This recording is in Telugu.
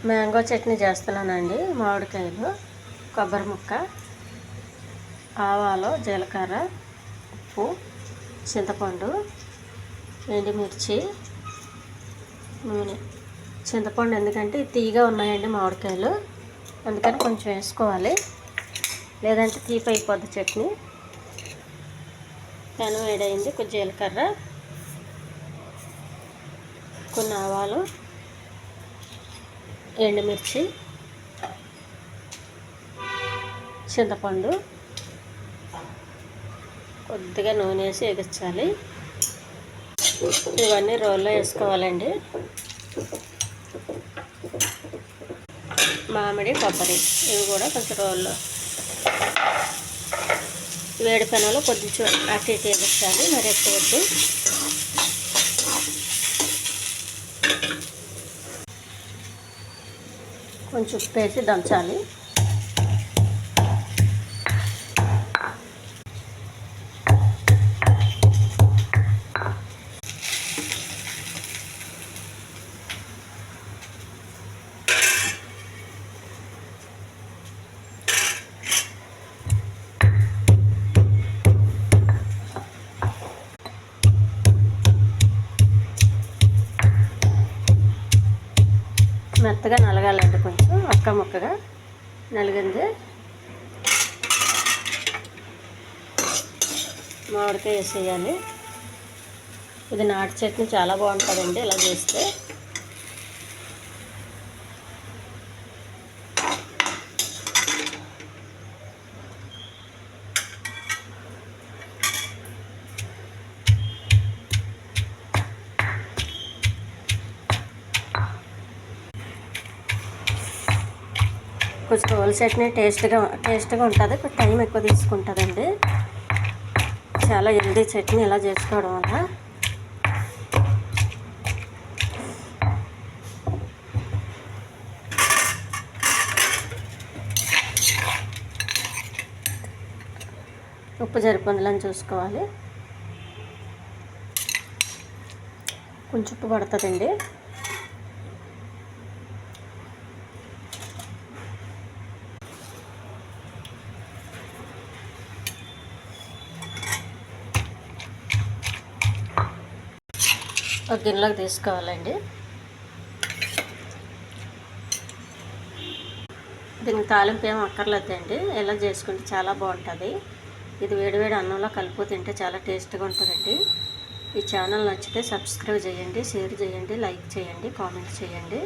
మ్యాంగో చట్నీ చేస్తున్నానండి. మామిడికాయలు, కొబ్బరి ముక్క, ఆవాలు, జీలకర్ర, ఉప్పు, చింతపండు, ఎండుమిర్చి, నూనె. చింతపండు ఎందుకంటే తీయగా ఉన్నాయండి మామిడికాయలు, అందుకని కొంచెం వేసుకోవాలి, లేదంటే తీపి అయిపోద్ది చట్నీ. పెనం వేడైంది, కొంచెం జీలకర్ర, కొన్ని ఆవాలు, ఎండుమిర్చి, చింతపండు, కొద్దిగా నూనె వేసి ఎగించాలి. ఇవన్నీ రోల్లో వేసుకోవాలండి. మామిడి, కొబ్బరి ఇవి కూడా కొంచెం రోల్లో వేడి పెనంలో కొంచెం అటు ఇటు ఎగించాలి, మరి ఎక్కువ వద్దు. కొంచెం ఉప్పు వేసి దంచాలి. మెత్తగా నలగాలండి, కొంచెం అక్క ముక్కగా నలిగింది. మామిడికాయ వేసేయాలి. ఇది నాటు చట్నీ చాలా బాగుంటుందండి ఇలా చేస్తే. కొంచెం రోల్ చట్నీ టేస్ట్గా ఉంటుంది, కొంచెం టైం ఎక్కువ తీసుకుంటుందండి. చాలా హెల్దీ చట్నీ ఇలా చేసుకోవడం వల్ల. ఉప్పు సరిపోతుందని చూసుకోవాలి. కొంచెం ఉప్పు పడుతుందండి. ఒక గిన్నెలోకి తీసుకోవాలండి. దీనికి తాలింపు ఏం అక్కర్లేదండి, ఇలా చేసుకుంటే చాలా బాగుంటుంది. ఇది వేడివేడి అన్నంలో కలుపు తింటే చాలా టేస్ట్గా ఉంటుందండి. ఈ ఛానల్ నచ్చితే సబ్స్క్రైబ్ చేయండి, షేర్ చేయండి, లైక్ చేయండి, కామెంట్ చేయండి.